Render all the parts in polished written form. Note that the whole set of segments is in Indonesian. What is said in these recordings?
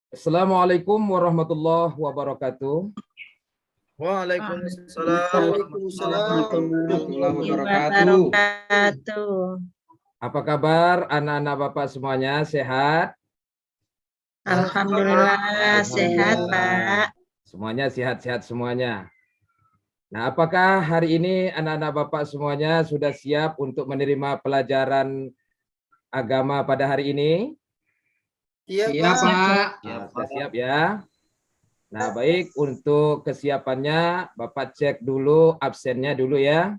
Assalamualaikum warahmatullahi wabarakatuh. Waalaikumsalam warahmatullahi wabarakatuh. Apa kabar anak-anak Bapak semuanya? Sehat? Alhamdulillah sehat, Pak. Semuanya sehat-sehat semuanya. Nah, apakah hari ini anak-anak Bapak semuanya sudah siap untuk menerima pelajaran agama pada hari ini? Siap, Pak. Nah, sudah siap ya? Nah, baik, untuk kesiapannya Bapak cek dulu absennya dulu ya.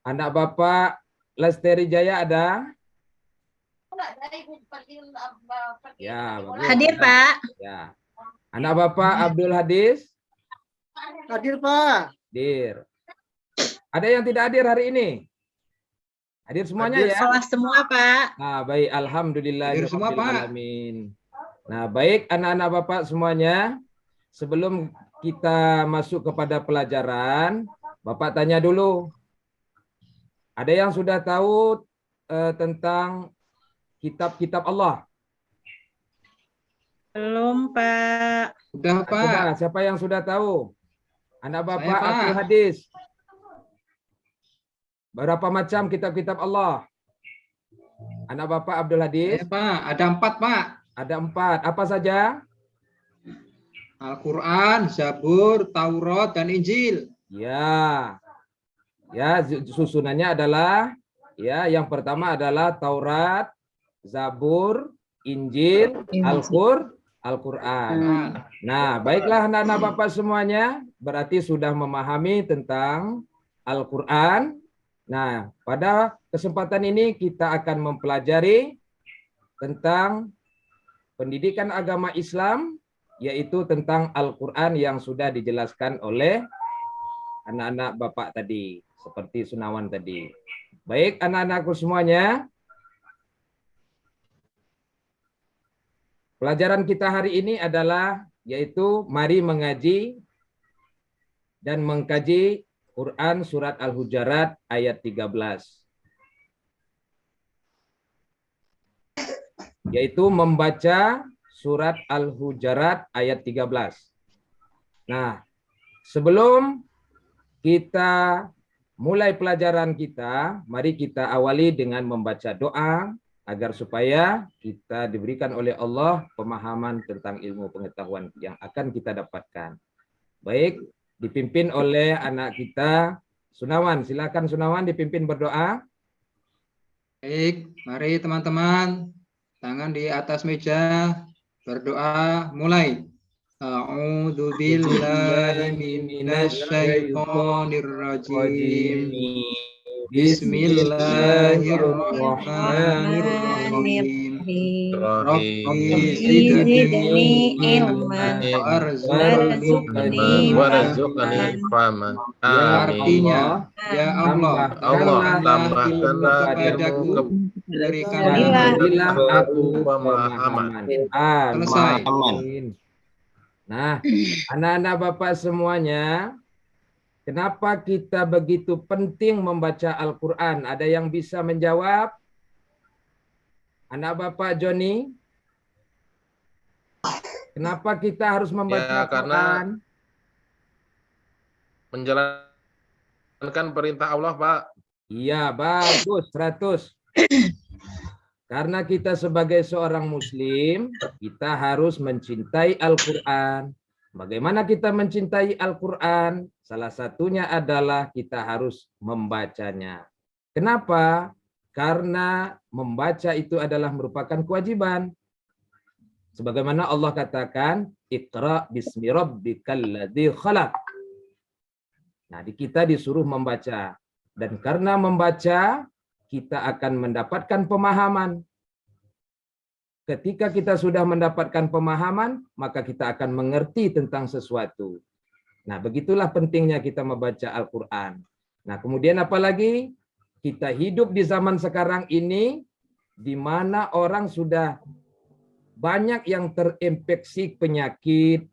Anak Bapak Lestari Jaya ada? Ya, bagus. Hadir, Pak. Ya. Anak Bapak Abdul Hadis? Hadir, Pak. Hadir. Ada yang tidak hadir hari ini? Hadir semuanya ya? Kelas semua, Pak. Nah, baik. Alhamdulillah. Hadir semua, Pak. Alamin. Nah, baik anak-anak Bapak semuanya. Sebelum kita masuk kepada pelajaran, Bapak tanya dulu. Ada yang sudah tahu tentang kitab-kitab Allah? Belum, Pak. Udah, Pak. Coba, siapa yang sudah tahu? Anak Bapak Saya, Pak. Abdul Hadis. Berapa macam kitab-kitab Allah? Anak Bapak Abdul Hadis? Pak. Ada 4, Pak. Ada 4. Apa saja? Al-Quran, Zabur, Taurat, dan Injil. Ya. Ya, susunannya adalah ya, yang pertama adalah Taurat, Zabur, Injil, Al-Qur'an. Nah, baiklah anak-anak Bapak semuanya, berarti sudah memahami tentang Al-Qur'an. Nah, pada kesempatan ini kita akan mempelajari tentang pendidikan agama Islam, yaitu tentang Al-Qur'an yang sudah dijelaskan oleh anak-anak Bapak tadi, seperti Sunawan tadi. Baik anak-anakku semuanya, pelajaran kita hari ini adalah yaitu mari mengaji dan mengkaji Quran surat Al-Hujurat ayat 13. Yaitu membaca surat Al-Hujurat ayat 13. Nah, sebelum kita mulai pelajaran kita, mari kita awali dengan membaca doa agar supaya kita diberikan oleh Allah pemahaman tentang ilmu pengetahuan yang akan kita dapatkan. Baik, dipimpin oleh anak kita Sunawan. Silakan Sunawan dipimpin berdoa. Baik, mari teman-teman, tangan di atas meja, berdoa, mulai. A'udzu billahi minasyaitonir rajim. Bismillahirrahmanirrahim. Rabbi zidni ilman warzuqni fahman. Artinya, ya Allah, tambahkanlah kepadaku, Berikanlah aku pemahaman. Selesai. Amin. Nah, anak-anak Bapak semuanya, kenapa kita begitu penting membaca Al-Quran? Ada yang bisa menjawab? Anak Bapak Joni? Kenapa kita harus membaca Al-Quran? Menjalankan perintah Allah, Pak. Iya, bagus, 100. Karena kita sebagai seorang muslim, kita harus mencintai Al-Quran. Bagaimana kita mencintai Al-Quran? Salah satunya adalah kita harus membacanya. Kenapa? Karena membaca itu adalah merupakan kewajiban. Sebagaimana Allah katakan, Iqra bismi rabbikal ladzi khalaq. Nah, kita disuruh membaca. Dan karena membaca, kita akan mendapatkan pemahaman. Ketika kita sudah mendapatkan pemahaman, maka kita akan mengerti tentang sesuatu. Nah, begitulah pentingnya kita membaca Al-Quran. Nah, kemudian apalagi kita hidup di zaman sekarang ini, di mana orang sudah banyak yang terinfeksi penyakit,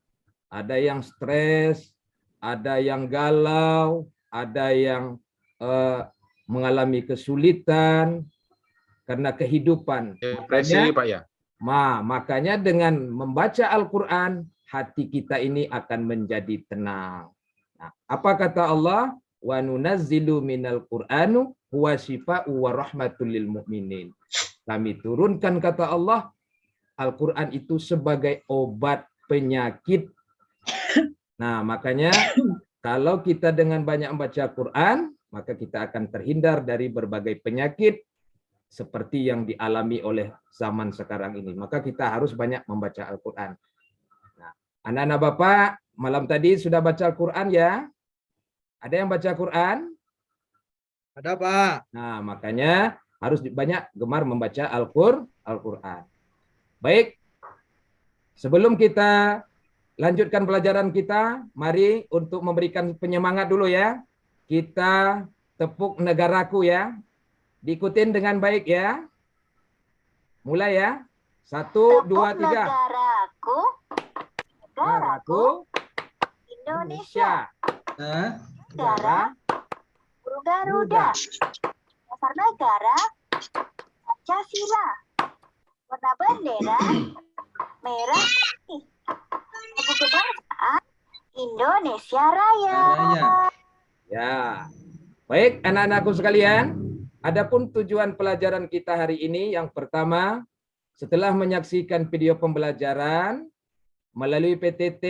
ada yang stres, ada yang galau, ada yang mengalami kesulitan karena kehidupan. Depresi, Pak ya? Makanya dengan membaca Al-Quran, hati kita ini akan menjadi tenang. Nah, apa kata Allah? Wa nunazzilu minal Qur'anu huwa syifa'u wa rahmatul lil mu'minin. Kami turunkan, kata Allah, Al-Quran itu sebagai obat penyakit. Nah, makanya kalau kita dengan banyak membaca Quran, maka kita akan terhindar dari berbagai penyakit seperti yang dialami oleh zaman sekarang ini. Maka kita harus banyak membaca Al-Quran. Nah, anak-anak Bapak, malam tadi sudah baca Al-Quran ya? Ada yang baca Quran? Ada, Pak. Nah, makanya harus banyak gemar membaca Al-Quran. Baik, sebelum kita lanjutkan pelajaran kita, mari untuk memberikan penyemangat dulu ya. Kita tepuk negaraku ya. Diikutin dengan baik ya. Mulai ya. 1, 2, 3. Negaraku, Negaraku Indonesia. Nah, Negara Garuda. Dasar negara, Pancasila. Warna bendera, merah putih. Lagu kebangsaan, Indonesia Raya. Raya. Ya. Baik, anak-anakku sekalian. Adapun tujuan pelajaran kita hari ini, yang pertama, setelah menyaksikan video pembelajaran melalui PTT,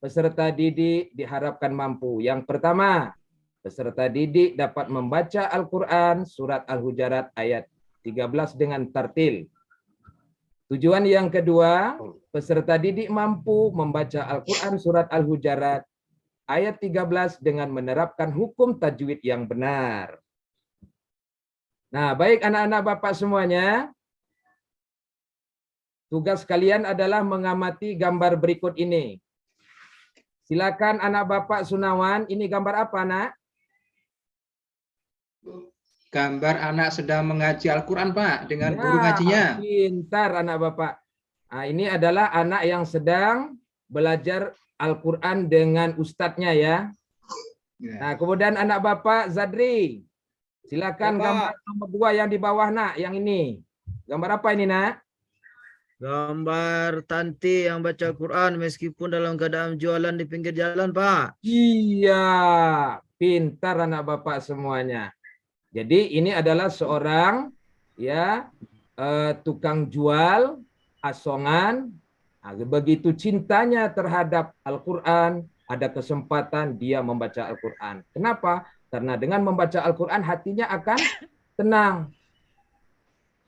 peserta didik diharapkan mampu. Yang pertama, peserta didik dapat membaca Al-Quran surat Al-Hujarat ayat 13 dengan tartil. Tujuan yang kedua, peserta didik mampu membaca Al-Quran surat Al-Hujarat ayat 13 dengan menerapkan hukum tajwid yang benar. Nah, baik anak-anak Bapak semuanya, tugas kalian adalah mengamati gambar berikut ini. Silakan anak Bapak Sunawan, ini gambar apa, Nak? gambar anak sedang mengaji Al-Quran, Pak, dengan guru Nah, ngajinya. pintar anak Bapak. Nah, ini adalah anak yang sedang belajar Al-Quran dengan ustadznya ya. Ya. Nah, kemudian anak Bapak Zadri. Silakan Ya, Pak. gambar nomor 2 yang di bawah, Nak, yang ini. Gambar apa ini, Nak? Gambar Tanti yang baca Quran meskipun dalam keadaan jualan di pinggir jalan, Pak. Iya, pintar anak Bapak semuanya. Jadi ini adalah seorang ya tukang jual asongan. Nah, begitu cintanya terhadap Al-Quran, ada kesempatan dia membaca Al-Quran. Kenapa? Karena dengan membaca Al-Quran hatinya akan tenang.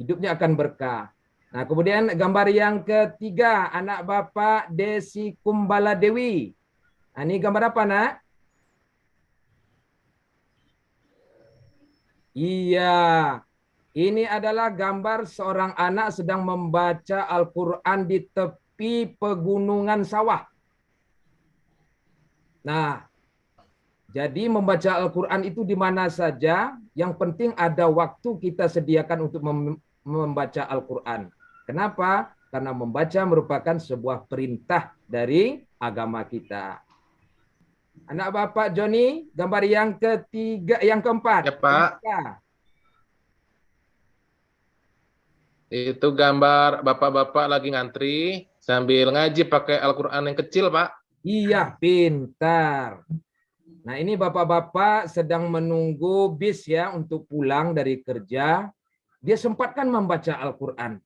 Hidupnya akan berkah. Nah, kemudian gambar yang ketiga, anak Bapak Desi Kumbala Dewi. Nah, ini gambar apa, Nak? Iya, ini adalah gambar seorang anak sedang membaca Al-Quran di tepi pegunungan sawah. Nah, jadi membaca Al-Quran itu di mana saja, yang penting ada waktu kita sediakan untuk membaca Al-Quran. Kenapa? Karena membaca merupakan sebuah perintah dari agama kita. Anak Bapak Joni, gambar yang ketiga, yang keempat. Ya, Pak. Itu gambar bapak-bapak lagi ngantri sambil ngaji pakai Al-Quran yang kecil, Pak. Iya, pintar. Nah, ini bapak-bapak sedang menunggu bis ya untuk pulang dari kerja. Dia sempatkan membaca Al-Quran.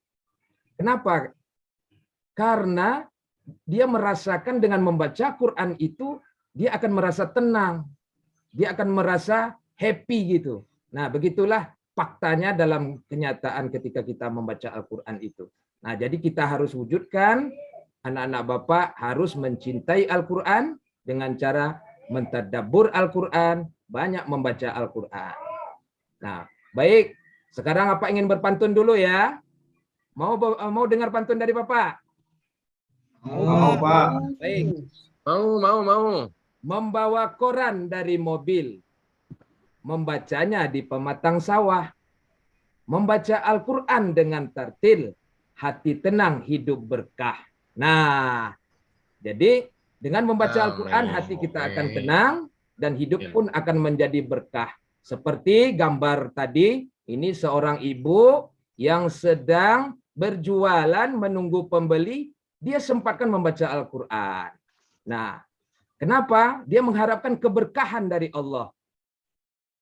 Kenapa? Karena dia merasakan dengan membaca Quran itu, dia akan merasa tenang. Dia akan merasa happy gitu. Nah, begitulah faktanya dalam kenyataan ketika kita membaca Al-Quran itu. Nah, jadi kita harus wujudkan, anak-anak Bapak harus mencintai Al-Quran dengan cara mentadabbur Al-Quran, banyak membaca Al-Quran. Nah, baik. Sekarang apa ingin berpantun dulu ya? Mau dengar pantun dari Bapak? Mau, Pak. Baik. Mau. Membawa koran dari mobil, membacanya di pematang sawah, membaca Al-Quran dengan tartil, hati tenang, hidup berkah. Nah, jadi dengan membaca Al-Quran, hati kita akan tenang dan hidup pun akan menjadi berkah. Seperti gambar tadi, ini seorang ibu yang sedang berjualan menunggu pembeli, dia sempatkan membaca Al-Quran. Nah, kenapa? Dia mengharapkan keberkahan dari Allah.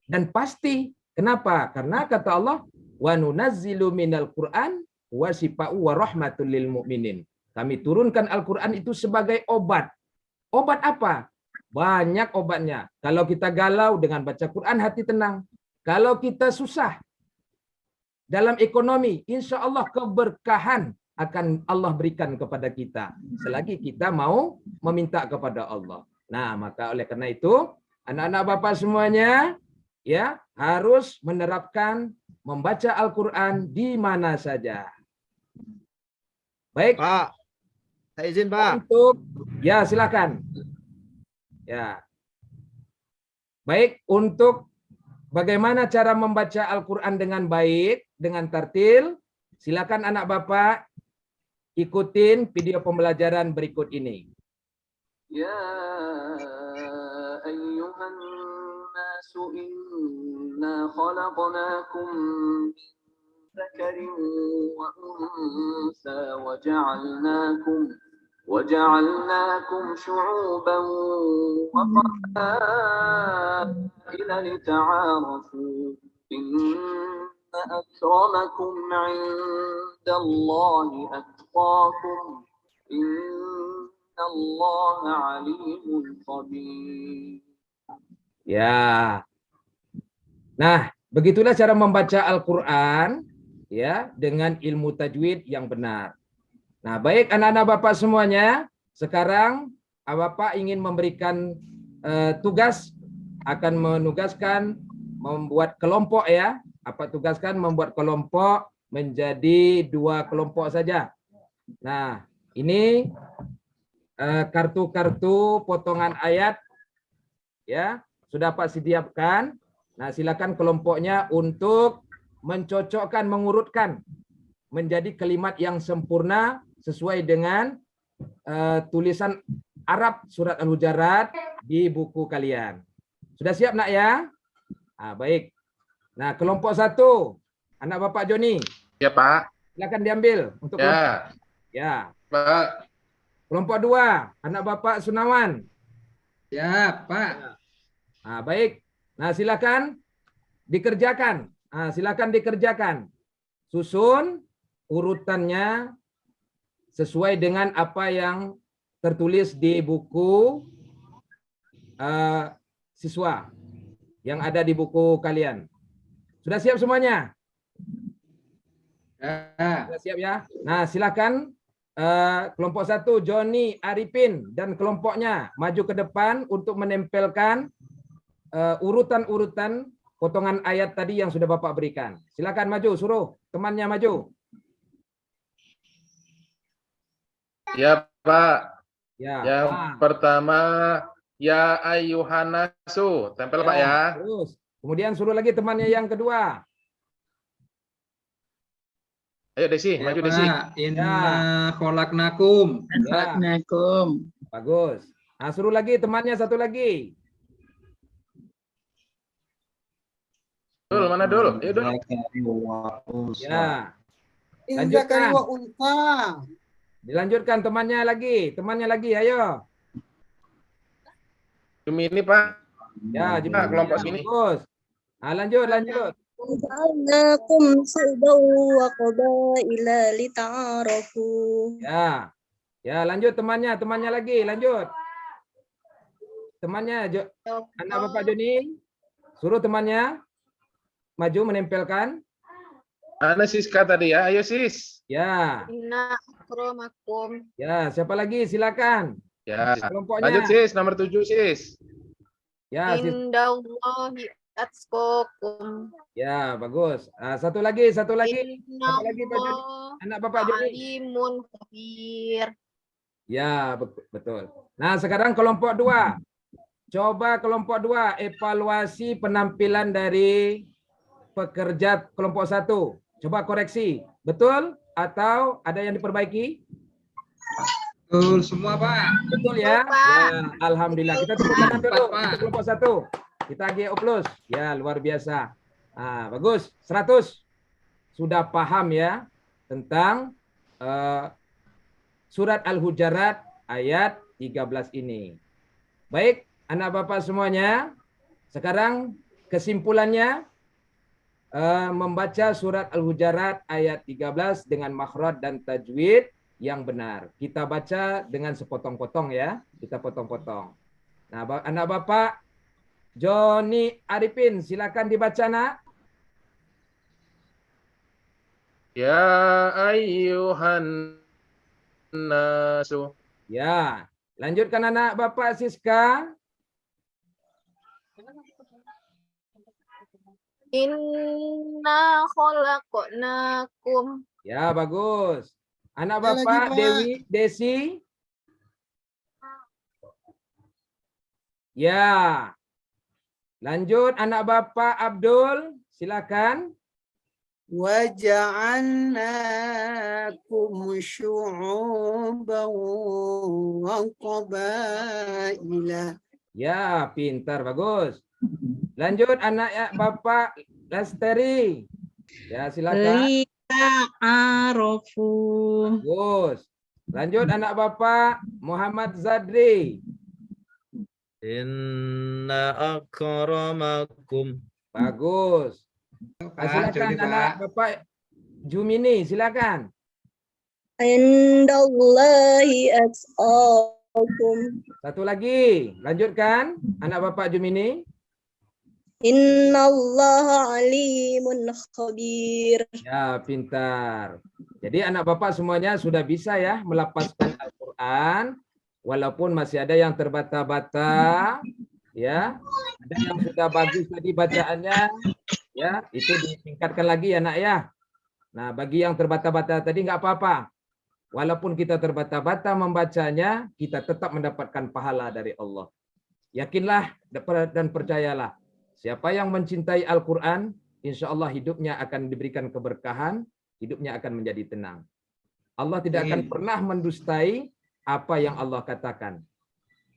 Dan pasti, kenapa? Karena kata Allah, wa nunazzilu minal Qur'an wa shifa'u wa rahmatul lil mu'minin. Kami turunkan Al-Quran itu sebagai obat. Obat apa? Banyak obatnya. Kalau kita galau dengan baca Quran, hati tenang. Kalau kita susah dalam ekonomi, insya Allah keberkahan akan Allah berikan kepada kita. Selagi kita mau meminta kepada Allah. Nah, maka oleh karena itu, anak-anak Bapak semuanya, ya harus menerapkan membaca Al-Quran di mana saja. Baik. Pak, saya izin Pak. Ya silakan. Ya. Baik, untuk bagaimana cara membaca Al-Quran dengan baik, dengan tartil, silakan anak Bapak ikutin video pembelajaran berikut ini. Ya ayyuhan nasu inna khalaqnakum min dzakarin wa unsa وجعلناكم شعوبا وقبائل لتعارفوا إن أكرمكم عند الله أتقاكم إن الله عليم خبير. Ya. Nah, begitulah cara membaca Al-Quran ya dengan ilmu tajwid yang benar. Nah, baik anak-anak Bapak semuanya, sekarang Bapak ingin memberikan tugas, akan menugaskan membuat kelompok ya. Apa tugaskan membuat kelompok menjadi 2 kelompok saja. Nah, ini kartu-kartu potongan ayat ya, sudah Pak sediakan. Nah, silakan kelompoknya untuk mencocokkan, mengurutkan menjadi kalimat yang sempurna sesuai dengan tulisan Arab surat Al-Hujarat di buku kalian. Sudah siap nak ya? Ah, baik. Nah, kelompok 1, anak Bapak Joni. Ya Pak. Silakan diambil untuk Ya. Ya. Pak. Kelompok 2, anak Bapak Sunawan. Ya Pak. Ah, baik. Nah, silakan dikerjakan. Ah, silakan dikerjakan. Susun urutannya sesuai dengan apa yang tertulis di buku siswa yang ada di buku kalian. Sudah siap semuanya? Ya. Sudah siap ya? Nah, silakan kelompok 1 Joni Arifin dan kelompoknya maju ke depan untuk menempelkan urutan-urutan potongan ayat tadi yang sudah Bapak berikan. Silakan maju, suruh temannya maju. Ya Pak. Ya. Yang pertama, ya ayyuhanasu. Tempel Pak ya. Terus. Kemudian suruh lagi temannya yang kedua. Ayo Desi, maju Desi. Inna khalaqnakum. Assalamualaikum. Bagus. Nah, suruh lagi temannya satu lagi. Dul, mana Dul? Ayo Dul. Ya. Inja Lanjutkan. kari wa unta. Dilanjutkan temannya lagi, ayo. Jumini Pak. Ya, Nah, kelompok sini. Bagus. Nah, lanjut. وجعلناكم شعوبا وقبائل لتعارفوا. Ya. Ya, lanjut temannya lagi, lanjut. Temannya, anak Bapak Joni, suruh temannya maju menempelkan. Mana Siska tadi ya? Ayo Sis. Ya. Inna akramakum. Ya, siapa lagi? Silakan. Ya. Kelompoknya. Lanjut Sis, nomor 7 Sis. Ya, Indallahi atqakum. ya, bagus. Nah, satu lagi. Satu lagi Pak Joni. Anak Bapak Joni. Alimun khabir. Ya, betul. Nah, sekarang kelompok 2. Coba kelompok 2 evaluasi penampilan dari pekerja kelompok 1. Coba koreksi. Betul atau ada yang diperbaiki? Betul semua Pak. Betul ya? Ya, alhamdulillah. Kita tepuk tangan dulu Pak. untuk kelompok 1. Kita GO plus. Ya, luar biasa. Nah, bagus. 100. Sudah paham ya tentang surat Al-Hujarat ayat 13 ini. Baik, anak bapak semuanya, sekarang kesimpulannya membaca surat Al-Hujarat ayat 13 dengan makhraj dan tajwid yang benar. Kita baca dengan sepotong-potong ya, kita potong-potong. Nah, anak bapak Joni Arifin, silakan dibaca nak. Ya ayyuhan nasu. Ya, lanjutkan anak bapak Siska. Inna khalaqnakum. Ya, bagus. Anak Sekali lagi, bapak Pak. Dewi Desi. Ya. Lanjut anak bapak Abdul, silakan. وجعلناكم شعوبا وقبائل. Ya, pintar, bagus. Lanjut anak bapak Lestari. Ya, silakan. Lita'arafu. Bagus. Lanjut anak bapak Muhammad Zadri. Inna akramakum. Bagus. Silakan Joni, anak Pak. bapak Jumini, silakan. Indallahi atqakum. Satu lagi, lanjutkan anak bapak Jumini. Innallaha alimun khabir. Ya, pintar. Jadi anak bapak semuanya sudah bisa ya melafazkan Al-Quran, walaupun masih ada yang terbata-bata, ya. Ada yang sudah bagus tadi bacaannya, ya. Itu ditingkatkan lagi ya nak ya. Nah, bagi yang terbata-bata tadi nggak apa-apa. Walaupun kita terbata-bata membacanya, kita tetap mendapatkan pahala dari Allah. Yakinlah dan percayalah. Siapa yang mencintai Al-Quran, insya Allah hidupnya akan diberikan keberkahan, hidupnya akan menjadi tenang. Allah tidak akan pernah mendustai apa yang Allah katakan.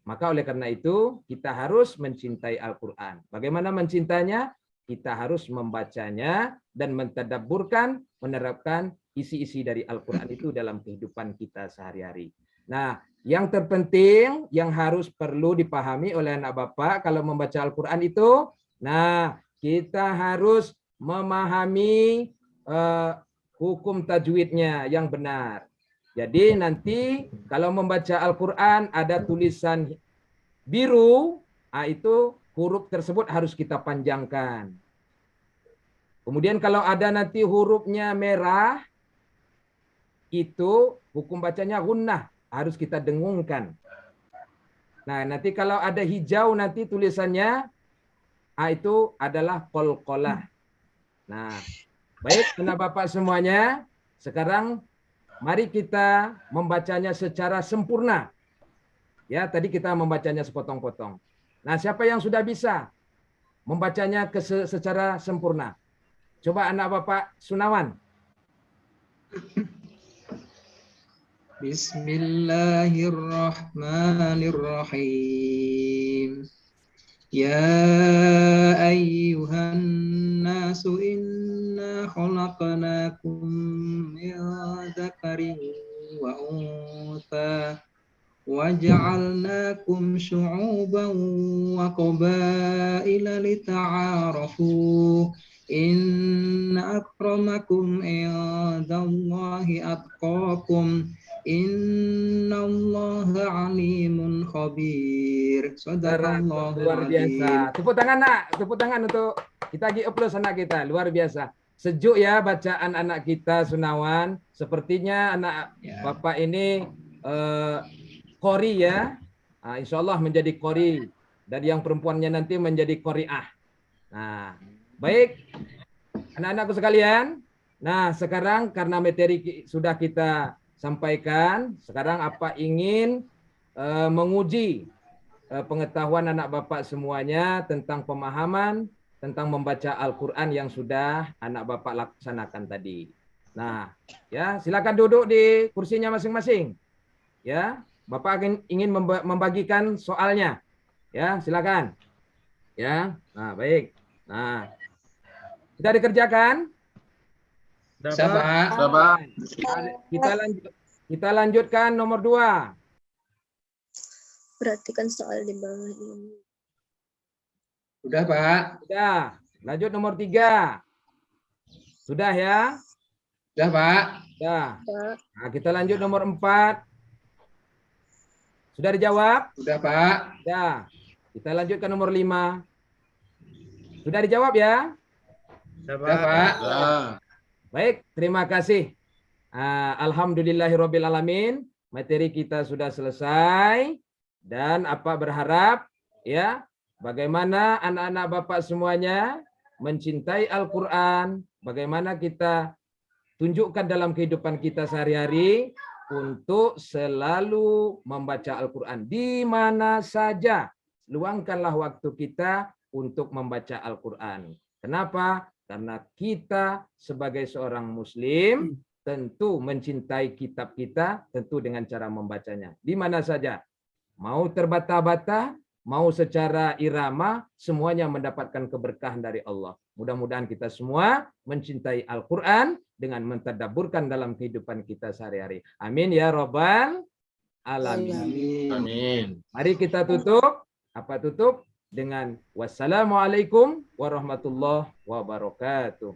Maka oleh karena itu, kita harus mencintai Al-Quran. Bagaimana mencintainya? Kita harus membacanya dan mentadabburkan, menerapkan isi-isi dari Al-Quran itu dalam kehidupan kita sehari-hari. Nah, yang terpenting, yang harus perlu dipahami oleh anak bapak kalau membaca Al-Quran itu, nah, kita harus memahami hukum tajwidnya yang benar. Jadi nanti kalau membaca Al-Quran ada tulisan biru, itu huruf tersebut harus kita panjangkan. Kemudian kalau ada nanti hurufnya merah, itu hukum bacanya gunnah, harus kita dengungkan. Nah, nanti kalau ada hijau nanti tulisannya, itu adalah qalqalah. Nah, baik anak bapak semuanya, sekarang mari kita membacanya secara sempurna. Ya, tadi kita membacanya sepotong-potong. Nah, siapa yang sudah bisa membacanya secara sempurna? Coba anak bapak Sunawan. Bismillahirrahmanirrahim. Ya ayyuhan nasu inna khalaqnakum min dzakarin wa untha waja'alnakum syu'uban wa qabaila lita'arafu. Inna akramakum indallahi atqakum. Innallaha alimun khabir. Sadaqallahu Luar biasa. Tepuk tangan nak, tepuk tangan untuk kita lagi upload anak kita. Luar biasa. Sejuk ya bacaan anak kita Sunawan. Sepertinya anak bapak ini qori ya. Nah, insya Allah menjadi qori. Dan yang perempuannya nanti menjadi qori'ah. Nah, baik, anak-anakku sekalian. Nah, sekarang karena materi sudah kita sampaikan, sekarang apa ingin menguji pengetahuan anak bapak semuanya tentang pemahaman, tentang membaca Al-Quran yang sudah anak bapak laksanakan tadi. Nah, ya silakan duduk di kursinya masing-masing. Ya, bapak ingin membagikan soalnya. Ya, silakan. Ya, nah baik. Nah, kita dikerjakan. Sudah, Bisa, Pak. Pak. Sudah, Pak. Kita lanjutkan nomor 2. Perhatikan soal di bawah ini. Sudah, Pak. Sudah. Lanjut nomor 3. Sudah ya? Sudah, Pak. Sudah. Pak. Nah, kita lanjut nomor 4. Sudah dijawab? Sudah, Pak. Sudah. Kita lanjutkan nomor 5. Sudah dijawab ya? Sudah, Sudah, Pak. Pak. Sudah. Baik, terima kasih. Alhamdulillahirrabbilalamin. Materi kita sudah selesai. Dan apa berharap ya bagaimana anak-anak Bapak semuanya mencintai Al-Quran. Bagaimana kita tunjukkan dalam kehidupan kita sehari-hari untuk selalu membaca Al-Quran. Di mana saja, luangkanlah waktu kita untuk membaca Al-Quran. Kenapa? Karena kita sebagai seorang Muslim tentu mencintai kitab kita, tentu dengan cara membacanya. Di mana saja. Mau terbata-bata, mau secara irama, semuanya mendapatkan keberkahan dari Allah. Mudah-mudahan kita semua mencintai Al-Quran dengan mentadabburkan dalam kehidupan kita sehari-hari. Amin ya Rabbal Alamin. Amin. Mari kita tutup. Apa tutup? Dengan wassalamualaikum warahmatullahi wabarakatuh.